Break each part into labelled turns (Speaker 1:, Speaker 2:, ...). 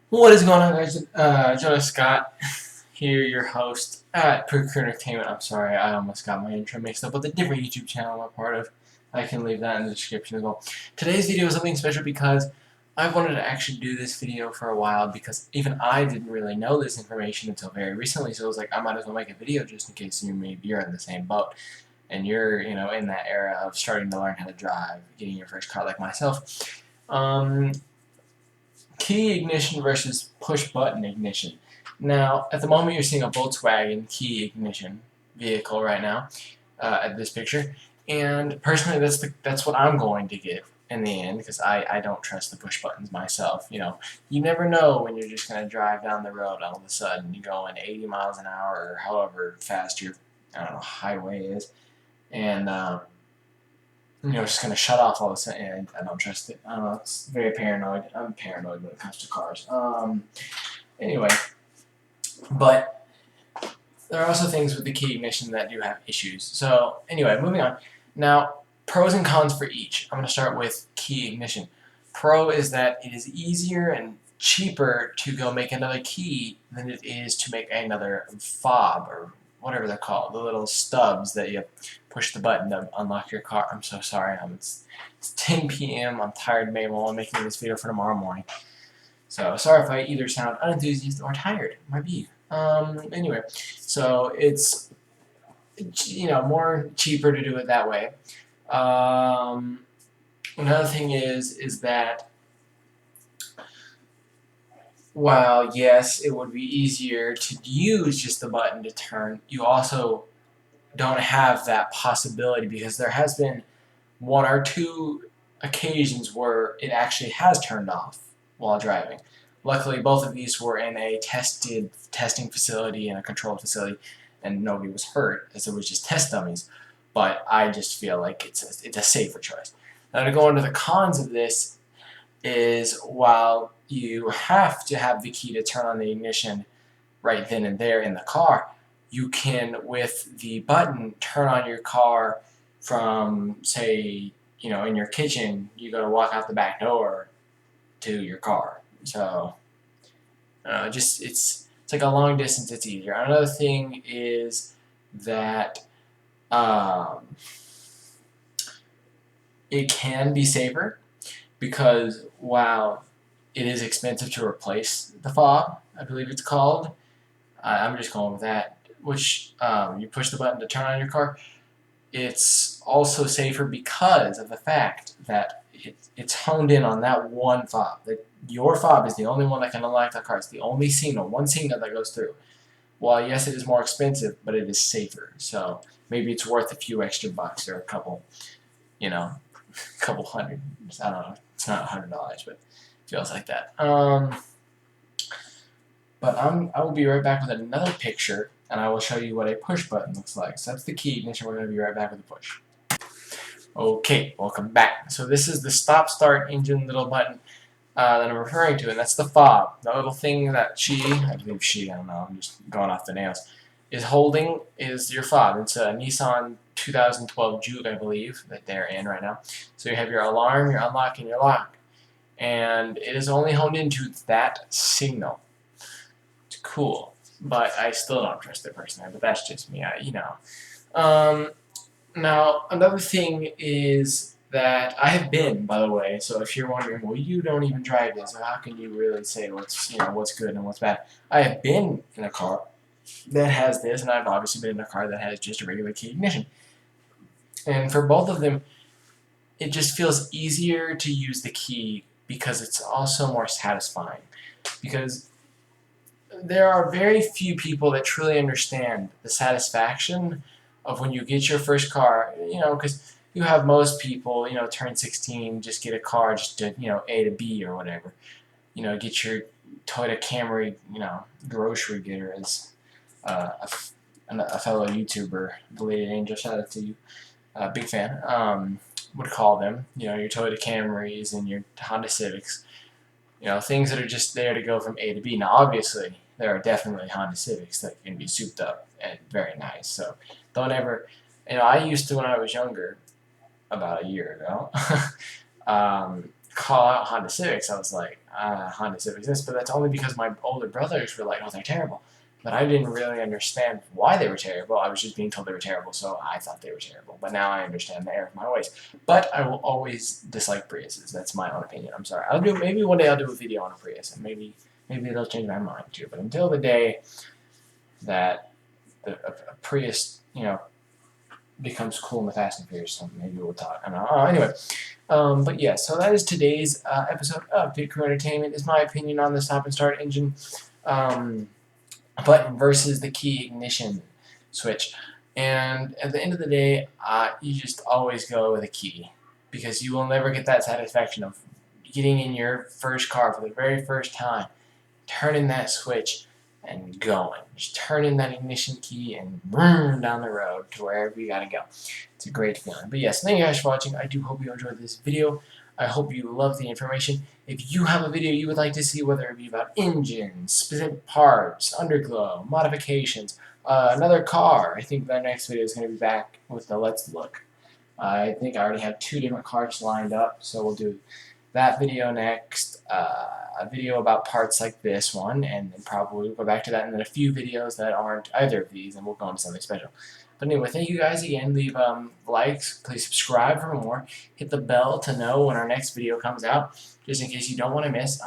Speaker 1: What is going on, guys? Jonas Scott here, your host at Procure Entertainment. I'm sorry, I almost got my intro mixed up with a different YouTube channel I'm a part of. I can leave that in the description as well. Today's video is something special because I've wanted to actually do this video for a while because even I didn't really know this information until very recently, so I was like, I might as well make a video just in case maybe you're in the same boat and you're, in that era of starting to learn how to drive, getting your first car like myself. Key ignition versus push button ignition. Now, at the moment, you're seeing a Volkswagen key ignition vehicle right now at this picture, and personally, that's what I'm going to get in the end because I don't trust the push buttons myself. You never know when you're just gonna drive down the road all of a sudden you're going 80 miles an hour or however fast your highway is, and just gonna shut off all of a sudden, and I don't trust it. I don't know, it's very paranoid. I'm paranoid when it comes to cars. Anyway, but there are also things with the key ignition that do have issues. So anyway, moving on. Now, pros and cons for each. I'm gonna start with key ignition. Pro is that it is easier and cheaper to go make another key than it is to make another fob or whatever they're called, the little stubs that you push the button to unlock your car. I'm so sorry. It's 10 p.m. I'm tired, Mabel. I'm making this video for tomorrow morning. So sorry if I either sound unenthusiastic or tired. Might be. Anyway, so it's more cheaper to do it that way. Another thing is that while yes, it would be easier to use just the button to turn, you also don't have that possibility because there has been one or two occasions where it actually has turned off while driving. Luckily, both of these were in a testing facility and a controlled facility, and nobody was hurt as it was just test dummies. But I just feel like it's a safer choice. Now to go into the cons of this is while you have to have the key to turn on the ignition right then and there in the car, you can, with the button, turn on your car from, say, in your kitchen, you got to walk out the back door to your car. So, just it's like a long distance. It's easier. Another thing is that um, it can be safer because while it is expensive to replace the fob, I believe it's called. I'm just going with that. Which you push the button to turn on your car. It's also safer because of the fact that it's honed in on that one fob. That your fob is the only one that can unlock the car. It's the only signal, one signal that goes through. While yes, it is more expensive, but it is safer. So maybe it's worth a few extra bucks or a couple, a couple hundred. I don't know. It's not $100, but it feels like that. But I will be right back with another picture, and I will show you what a push button looks like. So that's the key ignition. We're going to be right back with the push. Okay, welcome back. So this is the stop-start engine little button that I'm referring to, and that's the fob. The little thing that I believe she, I don't know, I'm just going off the nails, is holding is your fob. It's a Nissan 2012 Juke, I believe, that they're in right now. So you have your alarm, your unlock, and your lock. And it is only honed into that signal. It's cool, but I still don't trust it personally, but that's just me, Now, another thing is that I have been, by the way, so if you're wondering, well, you don't even drive this, so how can you really say what's good and what's bad? I have been in a car that has this, and I've obviously been in a car that has just a regular key ignition. And for both of them, it just feels easier to use the key because it's also more satisfying. Because there are very few people that truly understand the satisfaction of when you get your first car, because you have most people, turn 16, just get a car, just to, A to B or whatever. Get your Toyota Camry, grocery getter, as a fellow YouTuber, Belated Angel, shout out to you, big fan, would call them, your Toyota Camrys and your Honda Civics. Things that are just there to go from A to B. Now, obviously, there are definitely Honda Civics that can be souped up and very nice. So don't ever, I used to when I was younger, about a year ago, call out Honda Civics. I was like, Honda Civics this, but that's only because my older brothers were like, oh, they're terrible. But I didn't really understand why they were terrible. I was just being told they were terrible, so I thought they were terrible. But now I understand the error of my ways. But I will always dislike Priuses. That's my own opinion. I'm sorry. Maybe one day I'll do a video on a Prius, and maybe it'll change my mind too. But until the day that a Prius, becomes cool in the Fast and Furious, so maybe we'll talk. I don't know. Anyway, but yeah, so that is today's episode of Pit Crew Entertainment. Is my opinion on the stop and start engine button versus the key ignition switch. And at the end of the day, you just always go with a key, because you will never get that satisfaction of getting in your first car for the very first time, turning that switch and going. Just turn in that ignition key and boom, down the road to wherever you gotta go. It's a great feeling. But yes, thank you guys for watching. I do hope you enjoyed this video. I hope you love the information. If you have a video you would like to see, whether it be about engines, specific parts, underglow, modifications, another car, I think the next video is going to be back with the Let's Look. I think I already have 2 different cars lined up, so we'll do that video next, a video about parts like this one, and then probably we'll go back to that, and then a few videos that aren't either of these, and we'll go on to something special. But anyway, thank you guys again. Leave likes, please subscribe for more, hit the bell to know when our next video comes out, just in case you don't want to miss.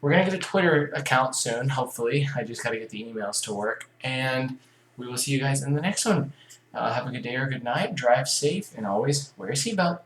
Speaker 1: We're going to get a Twitter account soon, hopefully. I just got to get the emails to work, and we will see you guys in the next one. Have a good day or good night, drive safe, and always wear a seatbelt.